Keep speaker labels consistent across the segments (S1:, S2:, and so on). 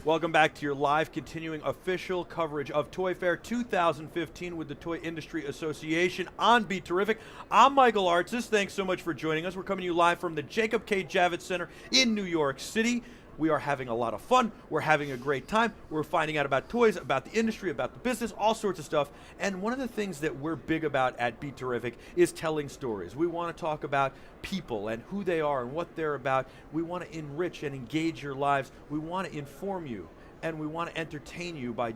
S1: Welcome back to your live continuing official coverage of Toy Fair 2015 with the Toy Industry Association on BeTerrific. I'm Michael Artsis. Thanks so much for joining us. We're coming to you live from the Jacob K. Javits Center in New York City. We are having a lot of fun. We're having a great time. We're finding out about toys, about the industry, about the business, all sorts of stuff. And one of the things that we're big about at BeTerrific is telling stories. We want to talk about people and who they are and what they're about. We want to enrich and engage your lives. We want to inform you, and we want to entertain you by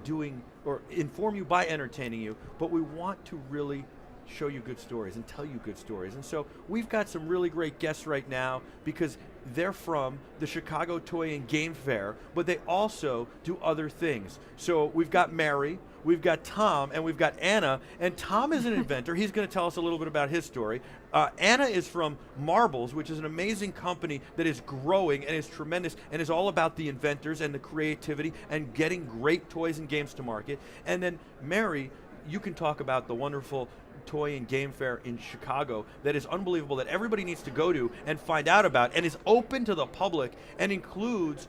S1: inform you by entertaining you, but we want to really show you good stories and tell you good stories. And so we've got some really great guests right now because they're from the Chicago Toy and Game Fair, but they also do other things. So we've got Mary, we've got Tom, and we've got Anna. And Tom is an inventor. He's going to tell us a little bit about his story. Anna is from Marbles, which is an amazing company that is growing and is tremendous and is all about the inventors and the creativity and getting great toys and games to market. And then Mary, you can talk about the wonderful Toy and Game Fair in Chicago that is unbelievable, that everybody needs to go to and find out about, and is open to the public and includes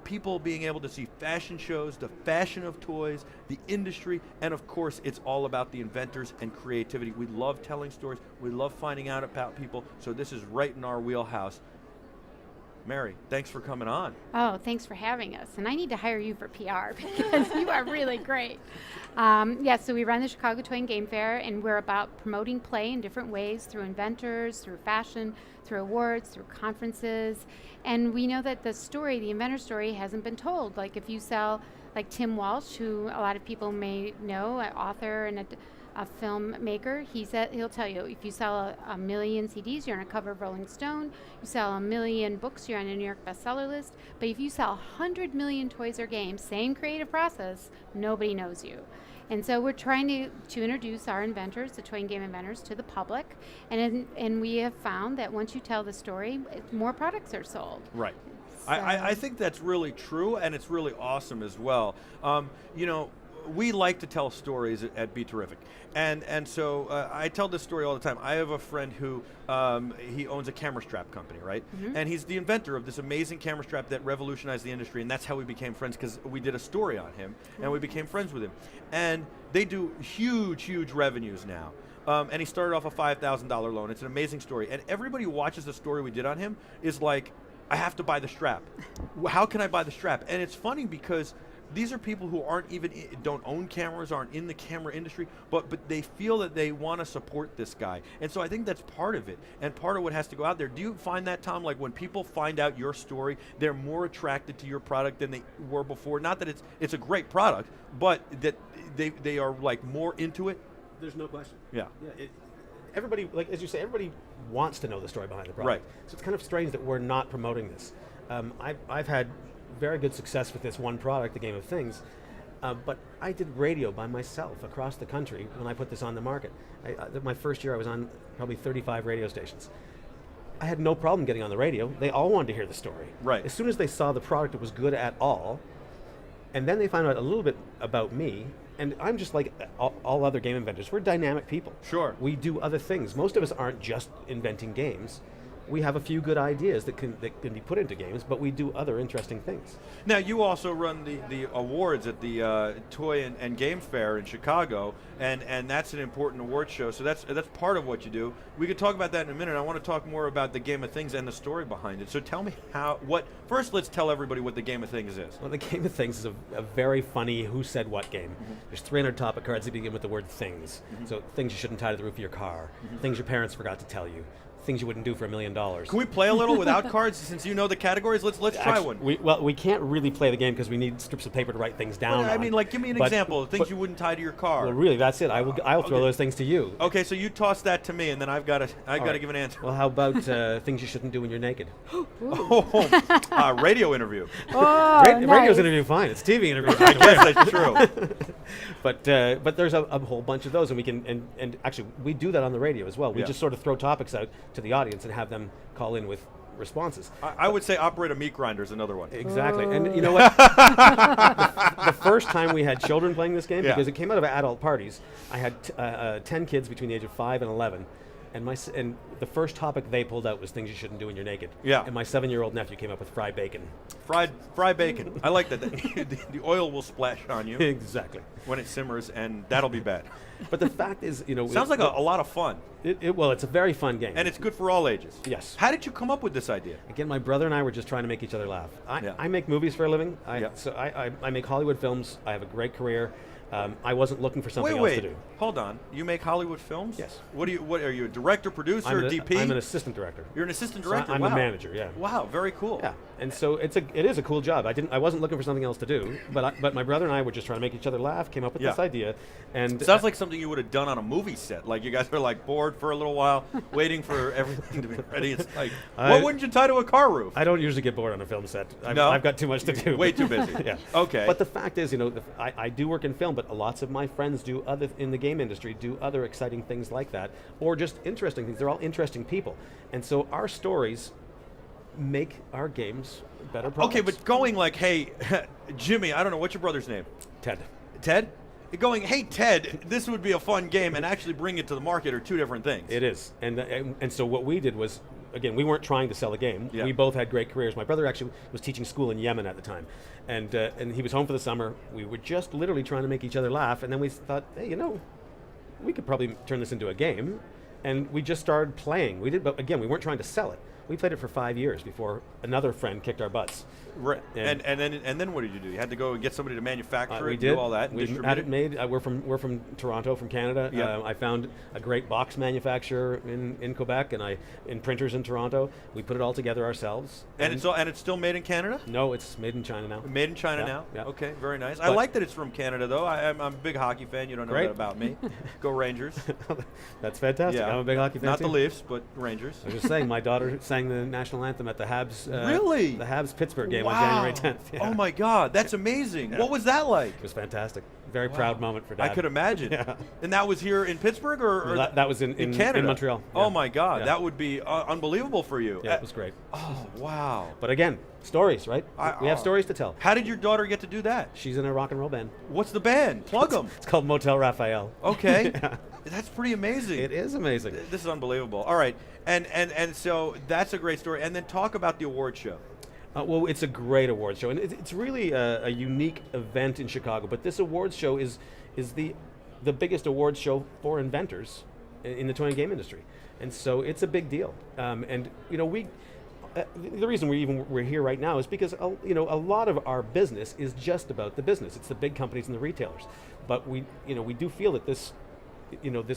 S1: people being able to see fashion shows, the fashion of toys, the industry, and of course it's all about the inventors and creativity. We love telling stories, we love finding out about people, so this is right in our wheelhouse. Mary, thanks for coming on.
S2: Oh, thanks for having us. And I need to hire you for PR because you are really great. So we run the Chicago Toy and Game Fair, and we're about promoting play in different ways through inventors, through fashion, through awards, through conferences. And we know that the inventor story hasn't been told. Like if you sell, like Tim Walsh, who a lot of people may know, an author and a filmmaker, he'll tell you, if you sell a million CDs, you're on a cover of Rolling Stone. You sell a million books, you're on a New York bestseller list. But if you sell 100 million toys or games, same creative process, nobody knows you. And so we're trying to introduce our inventors, the toy and game inventors, to the public. And we have found that once you tell the story, more products are sold.
S1: Right.
S2: So
S1: I think that's really true, and it's really awesome as well. We like to tell stories at BeTerrific. And so I tell this story all the time. I have a friend who, he owns a camera strap company, right? Mm-hmm. And he's the inventor of this amazing camera strap that revolutionized the industry, and that's how we became friends, because we did a story on him, and we became friends with him. And they do huge, huge revenues now. And he started off a $5,000 loan. It's an amazing story. And everybody who watches the story we did on him is like, I have to buy the strap. How can I buy the strap? And it's funny because these are people who don't own cameras, aren't in the camera industry, but they feel that they want to support this guy. And so I think that's part of it, and part of what has to go out there. Do you find that, Tom, like when people find out your story, they're more attracted to your product than they were before? Not that it's a great product, but that they are like more into it?
S3: There's no question.
S1: Yeah.
S3: Everybody, like as you say, everybody wants to know the story behind the product.
S1: Right.
S3: So it's kind of strange that we're not promoting this. I've had very good success with this one product, the Game of Things, but I did radio by myself across the country when I put this on the market. My first year I was on probably 35 radio stations. I had no problem getting on the radio. They all wanted to hear the story.
S1: Right.
S3: As soon as they saw the product, it was good at all, and then they found out a little bit about me. And I'm just like all other game inventors. We're dynamic people.
S1: Sure.
S3: We do other things. Most of us aren't just inventing games. We have a few good ideas that can be put into games, but we do other interesting things.
S1: Now, you also run the awards at the Toy and Game Fair in Chicago, and that's an important award show, so that's part of what you do. We could talk about that in a minute. I want to talk more about the Game of Things and the story behind it. So tell me first let's tell everybody what the Game of Things is.
S3: Well, the Game of Things is a very funny who said what game. Mm-hmm. There's 300 topic cards that begin with the word things. Mm-hmm. So things you shouldn't tie to the roof of your car, things your parents forgot to tell you, things you wouldn't do for $1 million.
S1: Can we play a little without cards since you know the categories? Let's try one.
S3: We can't really play the game because we need strips of paper to write things down.
S1: I mean, like, give me an example of things you wouldn't tie to your car.
S3: Well, really, that's it. I'll throw those things to you.
S1: Okay, so you toss that to me, and then I've got to give an answer.
S3: Well, how about things you shouldn't do when you're naked?
S1: Radio interview.
S2: Oh, nice.
S3: Radio's interview, fine. It's TV interview.
S1: I guess that's true.
S3: But there's a whole bunch of those, and we can and actually we do that on the radio as well. We just sort of throw topics out to the audience and have them call in with responses.
S1: I would say operate a meat grinder is another one.
S3: Exactly. And you know what? the first time we had children playing this game, because it came out of adult parties, I had 10 kids between the age of 5 and 11. And the first topic they pulled out was things you shouldn't do when you're naked.
S1: Yeah.
S3: And my 7-year-old nephew came up with fried bacon.
S1: Fried bacon. I like that. The oil will splash on you
S3: Exactly.
S1: when it simmers, and that'll be bad.
S3: But the fact is,
S1: Sounds like a lot of fun,
S3: well, it's a very fun game.
S1: and it's good for all ages.
S3: Yes.
S1: How did you come up with this idea?
S3: Again, my brother and I were just trying to make each other laugh.
S1: Yeah.
S3: I make movies for a living.
S1: Yeah.
S3: So I make Hollywood films. I have a great career. I wasn't looking for something else to do.
S1: Hold on. You make Hollywood films?
S3: Yes.
S1: What are you, a director, producer,
S3: I'm
S1: DP?
S3: I'm an assistant director.
S1: You're an assistant
S3: So
S1: director.
S3: I'm
S1: wow.
S3: the manager. Yeah.
S1: Wow, very cool.
S3: Yeah, and so it is a cool job. I wasn't looking for something else to do, but my brother and I were just trying to make each other laugh. Came up with this
S1: Yeah.
S3: idea, and
S1: Sounds like something you would have done on a movie set. Like you guys were like bored for a little while, waiting for everything to be ready. It's like, what wouldn't you tie to a car roof?
S3: I don't usually get bored on a film set.
S1: No?
S3: I've got too much to do.
S1: Way too busy.
S3: Yeah.
S1: Okay.
S3: But the fact is, I do work in film, but lots of my friends do other in the game industry do other exciting things like that, or just interesting things. They're all interesting people, and so our stories make our games better products.
S1: Okay, but going like, hey, Jimmy, I don't know, what's your brother's name?
S3: Ted.
S1: Ted? Going, hey, Ted, this would be a fun game, and actually bring it to the market are two different things.
S3: It is, and so what we did was, again, we weren't trying to sell a game.
S1: Yeah.
S3: We both had great careers. My brother actually was teaching school in Yemen at the time, and he was home for the summer. We were just literally trying to make each other laugh, and then we thought, hey, we could probably turn this into a game, and we just started playing. But again, we weren't trying to sell it. We played it for 5 years before another friend kicked our butts.
S1: Right. And then what did you do? You had to go and get somebody to manufacture it,
S3: We
S1: and
S3: did
S1: do all that, and
S3: We
S1: distribute
S3: had
S1: it?
S3: it made. We're from Toronto, from Canada.
S1: Yeah.
S3: I found a great box manufacturer in Quebec, and in printers in Toronto. We put it all together ourselves.
S1: And it's still made in Canada?
S3: No, it's made in China now.
S1: Made in China
S3: Yeah,
S1: now?
S3: yeah.
S1: Okay, very nice. I
S3: But-
S1: like that it's from Canada, though. I'm a big hockey fan. You don't know
S3: Great.
S1: that about me. Go Rangers.
S3: That's fantastic.
S1: Yeah.
S3: I'm a big hockey fan
S1: Not
S3: too.
S1: the Leafs, but Rangers.
S3: I was just saying, my daughter sang the national anthem at the Habs.
S1: Really?
S3: The Habs Pittsburgh game on
S1: Wow.
S3: January 10th. Yeah.
S1: Oh my God, that's amazing.
S3: Yeah.
S1: What was that like?
S3: It was fantastic. Very proud moment for Dad.
S1: I could imagine.
S3: Yeah.
S1: And that was here in Pittsburgh, or
S3: That was in
S1: Canada,
S3: in Montreal.
S1: Oh
S3: Yeah.
S1: my God,
S3: Yeah.
S1: that would be unbelievable for you.
S3: Yeah, it was great.
S1: Oh wow.
S3: But again, stories, right? We have stories to tell.
S1: How did your daughter get to do that?
S3: She's in a rock and roll band.
S1: What's the band? Plug them.
S3: It's called Motel Raphael.
S1: Okay.
S3: Yeah.
S1: That's pretty amazing.
S3: It is amazing.
S1: This is unbelievable. All right, and so that's a great story. And then talk about the award show.
S3: Well, it's a great awards show, and it's really a unique event in Chicago. But this awards show is the biggest awards show for inventors in the toy and game industry, and so it's a big deal. And we. The reason we're here right now is because a lot of our business is just about the business. It's the big companies and the retailers, but we do feel that this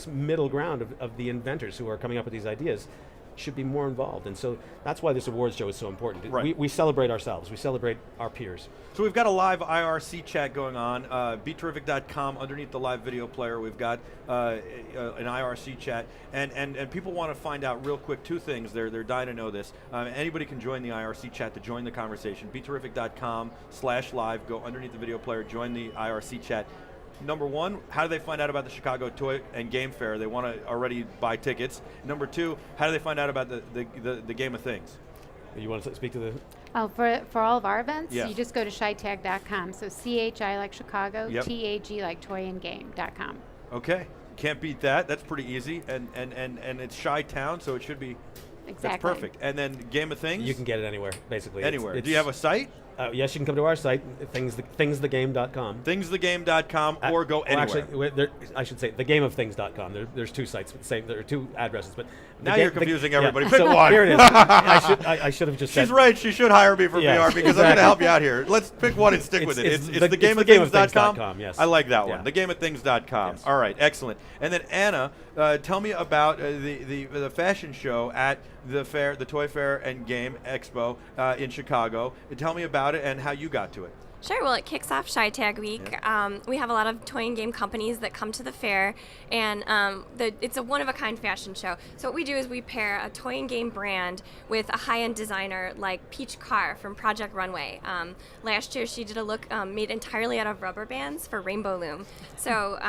S3: middle ground of the inventors who are coming up with these ideas should be more involved, and so that's why this awards show is so important.
S1: Right.
S3: We celebrate ourselves. We celebrate our peers.
S1: So we've got a live IRC chat going on. BeTerrific.com, underneath the live video player, we've got an IRC chat, and people want to find out real quick two things. They're dying to know this. Anybody can join the IRC chat to join the conversation. BeTerrific.com/live. Go underneath the video player, join the IRC chat. Number one, how do they find out about the Chicago Toy and Game Fair? They want to already buy tickets. Number two, how do they find out about the Game of Things?
S3: You want to speak to the?
S2: Oh, for all of our events,
S1: Yeah.
S2: you just go to shytag.com. So CHI like Chicago,
S1: Yep.
S2: TAG like toyandgame.com.
S1: Okay, can't beat that. That's pretty easy, and it's Chi-Town, so it should be.
S2: Exactly.
S1: That's perfect. And then Game of Things.
S3: You can get it anywhere, basically.
S1: Anywhere. Do you have a site?
S3: Yes, you can come to our site, thingsthegame.com.
S1: Thingsthegame.com or go anywhere.
S3: Actually, I should say thegameofthings.com. There's two sites, but there are two addresses. But
S1: Now you're confusing everybody.
S3: Yeah.
S1: Pick
S3: So
S1: one.
S3: here it is. I should have just said.
S1: She's right. She should hire me for
S3: Yeah,
S1: VR because I'm going to help you out here. Let's pick one and stick with it. It's thegameofthings.com.
S3: Yes.
S1: I like that one.
S3: Yeah.
S1: Thegameofthings.com.
S3: Yes.
S1: All right, excellent. And then Anna, tell me about the fashion show at the fair, the Toy Fair and Game Expo in Chicago. Tell me about it and how you got to it.
S4: Sure. Well, it kicks off Chi-Tag Week. We have a lot of toy and game companies that come to the fair, and it's a one-of-a-kind fashion show. So what we do is we pair a toy and game brand with a high-end designer like Peach Carr from Project Runway. Last year, she did a look made entirely out of rubber bands for Rainbow Loom. So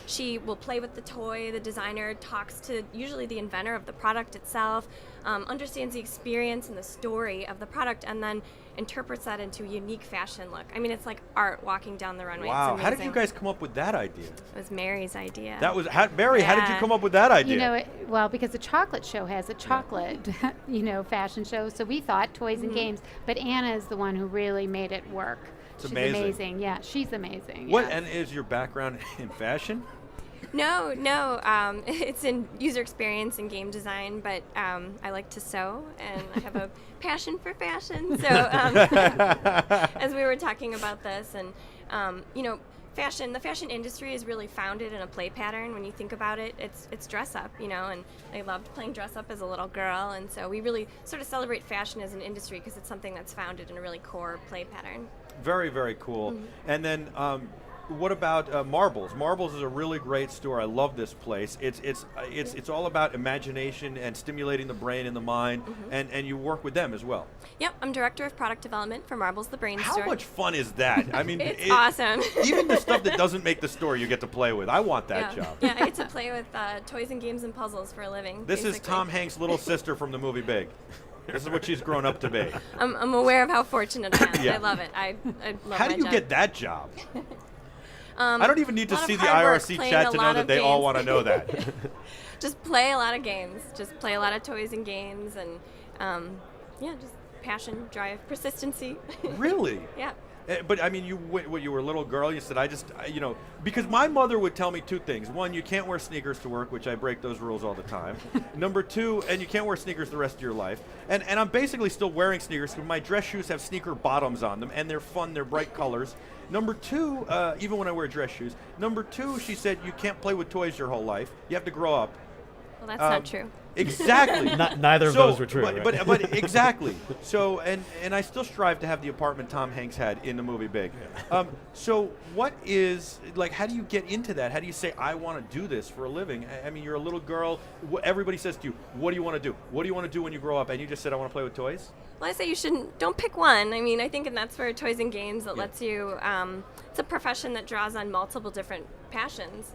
S4: she will play with the toy. The designer talks to usually the inventor of the product itself, understands the experience and the story of the product, and then interprets that into a unique fashion look. I mean, it's like art walking down the runway.
S1: Wow,
S4: It's
S1: how did you
S4: amazing.
S1: guys come up with that idea?
S4: It was Mary's idea.
S1: That was Mary. How did you
S4: Yeah.
S1: come up with that idea?
S2: You know, well, because the chocolate show has a chocolate, fashion show. So we thought toys and games, but Anna is the one who really made it work.
S1: It's
S2: She's
S1: amazing.
S2: Yeah, she's amazing.
S1: What
S2: yes.
S1: and is your background in fashion?
S4: No, it's in user experience and game design, but I like to sew, and I have a passion for fashion. So as we were talking about this, and the fashion industry is really founded in a play pattern. When you think about it, it's dress up, and I loved playing dress up as a little girl, and so we really sort of celebrate fashion as an industry because it's something that's founded in a really core play pattern.
S1: Very, very cool. And then what about Marbles? Marbles is a really great store. I love this place. It's all about imagination and stimulating the brain and the mind, and you work with them as well.
S4: Yep, I'm director of product development for Marbles the Brain
S1: How
S4: Store.
S1: much fun is that? I mean,
S4: It's awesome.
S1: Even the stuff that doesn't make the store, you get to play with. I want that
S4: yeah.
S1: job.
S4: Yeah, I get to play with toys and games and puzzles for a living.
S1: This is
S4: basically.
S1: Tom Hanks' little sister from the movie Big. This is what she's grown up to be.
S4: I'm aware of how fortunate I am.
S1: Yeah.
S4: I love it. I love
S1: How
S4: my
S1: do you
S4: job.
S1: get that job? I don't even need to
S4: a lot
S1: see
S4: of
S1: the
S4: hard work,
S1: IRC
S4: playing
S1: chat
S4: a
S1: to know
S4: lot
S1: that
S4: of
S1: they all
S4: games.
S1: want to know that.
S4: Just play a lot of games. Just play a lot of toys and games, and just passion, drive, persistency.
S1: Really?
S4: Yeah.
S1: But I mean, when you were a little girl, you said, because my mother would tell me two things. One, you can't wear sneakers to work, which I break those rules all the time. Number two, and you can't wear sneakers the rest of your life. And I'm basically still wearing sneakers because my dress shoes have sneaker bottoms on them, and they're fun, they're bright colors. Number two, even when I wear dress shoes. Number two, she said, you can't play with toys your whole life. You have to grow up.
S4: Well, that's not true.
S1: Exactly.
S3: Neither of those were true.
S1: But,
S3: right?
S1: but exactly. So and I still strive to have the apartment Tom Hanks had in the movie Big. So what is how do you get into that? How do you say I want to do this for a living? I mean, you're a little girl. Everybody says to you, "What do you want to do? What do you want to do when you grow up?" And you just said, "I want to play with toys."
S4: Well, I say don't pick one. I mean, I think, and that's where toys and games that lets you. It's a profession that draws on multiple different passions.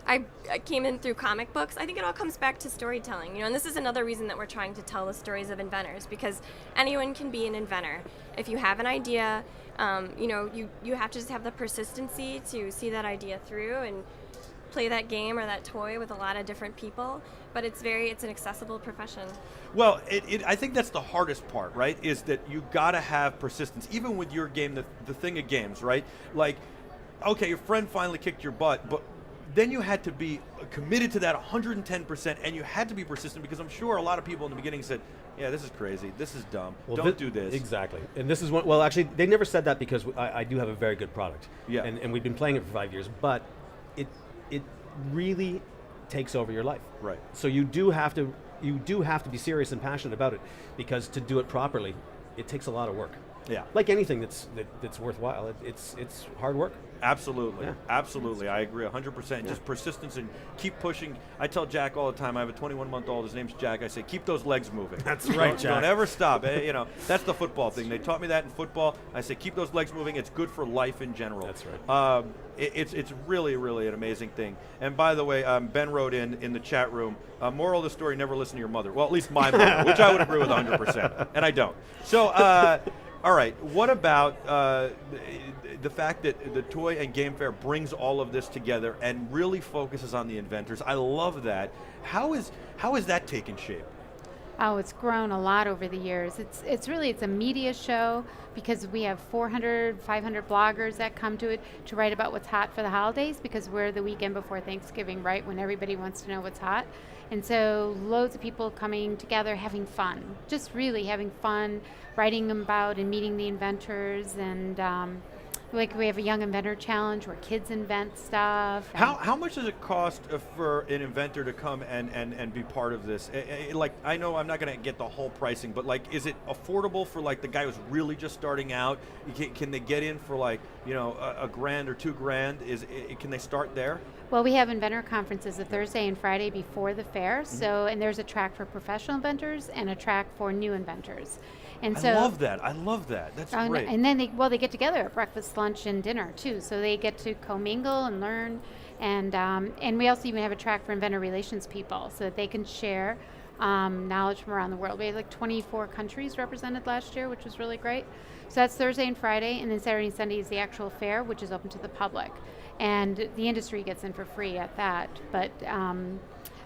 S4: I came in through comic books. I think it all comes back to storytelling, and this is another reason that we're trying to tell the stories of inventors, because anyone can be an inventor. If you have an idea, you have to just have the persistency to see that idea through and play that game or that toy with a lot of different people. But it's an accessible profession.
S1: Well, I think that's the hardest part, right? Is that you got to have persistence, even with your game, the thing of games, right? Like, okay, your friend finally kicked your butt, but then you had to be committed to that 110%, and you had to be persistent, because I'm sure a lot of people in the beginning said, yeah, this is crazy, this is dumb, don't do this.
S3: Exactly. And this is one, well, actually, they never said that because I do have a very good product.
S1: Yeah.
S3: And we've been playing it for 5 years, but it really takes over your life.
S1: Right.
S3: So you do have to be serious and passionate about it, because to do it properly, it takes a lot of work.
S1: Yeah.
S3: Like anything that's worthwhile, it's hard work.
S1: Absolutely.
S3: Yeah.
S1: Absolutely. I agree 100%. Just persistence and keep pushing. I tell Jack all the time, I have a 21-month-old, his name's Jack, I say, keep those legs moving.
S3: That's right,
S1: Don't
S3: Jack.
S1: ever stop. That's the football thing. They taught me that in football. I say, keep those legs moving. It's good for life in general.
S3: That's right.
S1: It's really, really an amazing thing. And by the way, Ben wrote in the chat room, moral of the story, never listen to your mother. Well, at least my mother, which I would agree with 100%. And I don't. So, all right, what about the fact that the Toy and Game Fair brings all of this together and really focuses on the inventors? I love that. How is that taking shape?
S2: Oh, it's grown a lot over the years. It's a media show, because we have 400, 500 bloggers that come to it to write about what's hot for the holidays, because we're the weekend before Thanksgiving, right, when everybody wants to know what's hot. And so loads of people coming together, having fun, just really having fun, writing about and meeting the inventors. And we have a Young Inventor Challenge where kids invent stuff.
S1: How much does it cost for an inventor to come and be part of this? I know I'm not going to get the whole pricing, but is it affordable for the guy who's really just starting out? Can they get in for $1,000 or $2,000? Can they start there?
S2: Well, we have inventor conferences a Thursday and Friday before the fair. So, and there's a track for professional inventors and a track for new inventors. And so
S1: I love that. That's great.
S2: And then they get together at breakfast, lunch, and dinner too. So they get to commingle and learn. And we also even have a track for inventor relations people, so that they can share knowledge from around the world. We had like 24 countries represented last year, which was really great. So that's Thursday and Friday, and then Saturday and Sunday is the actual fair, which is open to the public. And the industry gets in for free at that. But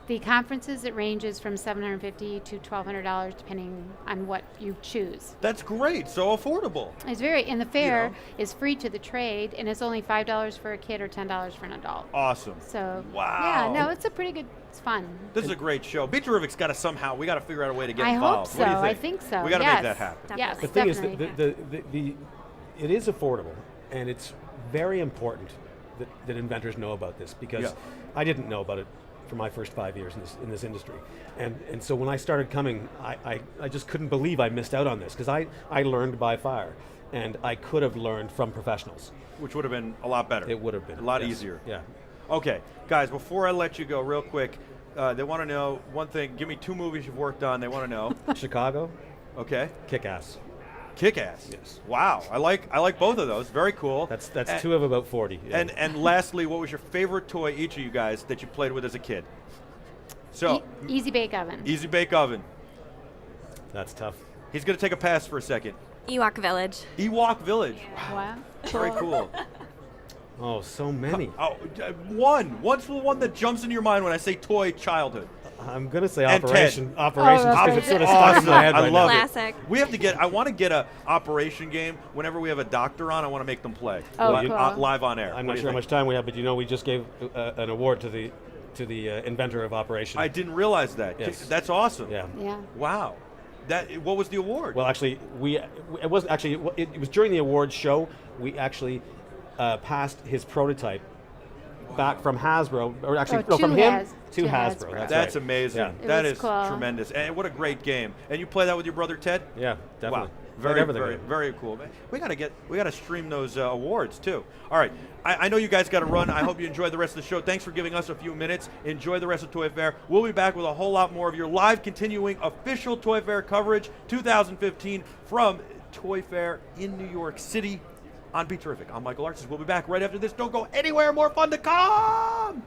S2: the conferences, it ranges from $750 to $1,200 depending on what you choose.
S1: That's great. So affordable.
S2: It's and the fair
S1: know.
S2: is free to the trade, and it's only $5 for a kid or $10 for an adult.
S1: Awesome.
S2: So
S1: Wow.
S2: yeah, no, it's a pretty good. It's fun.
S1: This is a great show. BeTerrific's got to we got to figure out a way to get
S2: I hope
S1: involved.
S2: so.
S1: What do you
S2: I
S1: think?
S2: think so.
S1: We got to
S2: yes.
S1: make that happen.
S2: Yes,
S3: The thing is,
S2: definitely.
S3: it is affordable, and it's very important that inventors know about this, because I didn't know about it for my first 5 years in this industry. And so when I started coming, I just couldn't believe I missed out on this, because I learned by fire, and I could have learned from professionals.
S1: Which would have been a lot better.
S3: It would have been.
S1: A lot
S3: yes.
S1: easier.
S3: Yeah.
S1: Okay, guys, before I let you go, real quick, they want to know one thing. Give me 2 movies you've worked on. They want to know.
S3: Chicago,
S1: Okay.
S3: Kick-Ass.
S1: Kick-Ass.
S3: Yes.
S1: Wow, I like both of those. Very cool.
S3: That's
S1: And-
S3: 2 of about 40. Yeah.
S1: And lastly, what was your favorite toy, each of you guys, that you played with as a kid? So,
S2: Easy Bake Oven.
S1: Easy Bake Oven.
S3: That's tough.
S1: He's going to take a pass for a second.
S4: Ewok Village.
S1: Ewok Village.
S2: Wow.
S1: Very cool.
S3: Oh, so many.
S1: Oh, one. What's the one that jumps into your mind when I say toy childhood?
S3: I'm gonna say
S1: And
S3: Operations,
S2: Oh,
S3: because
S2: that's
S3: it's sort of
S2: great.
S3: stuck in my head
S1: I
S3: right
S1: love
S3: now.
S4: Classic.
S1: it. We have to I want to get a Operation game. Whenever we have a doctor on, I want to make them play.
S2: Oh,
S1: Li-
S2: cool.
S1: live on air.
S3: I'm
S1: What
S3: not
S1: do you
S3: sure how
S1: think?
S3: much time we have, but we just gave an award to the inventor of Operation.
S1: I didn't realize that.
S3: Yes.
S1: That's awesome.
S3: Yeah.
S2: Yeah.
S1: Wow. What was the award?
S3: Well, actually, it wasn't actually. It was during the awards show. We actually passed his prototype back from Hasbro, or actually
S2: Oh,
S3: from
S2: to
S3: him
S2: Has-
S3: to
S2: to
S3: Hasbro.
S2: Hasbro.
S1: That's
S3: right.
S1: amazing.
S3: Yeah.
S2: It
S1: That
S2: was
S1: is
S2: cool.
S1: tremendous. And what a great game. And you play that with your brother Ted?
S3: Yeah, definitely.
S1: Wow. Very,
S3: everything.
S1: very, very cool. We gotta stream those awards too. All right, I know you guys got to run. I hope you enjoy the rest of the show. Thanks for giving us a few minutes. Enjoy the rest of Toy Fair. We'll be back with a whole lot more of your live, continuing official Toy Fair coverage 2015 from Toy Fair in New York City on BeTerrific. I'm Michael Artsis. We'll be back right after this. Don't go anywhere. More fun to come.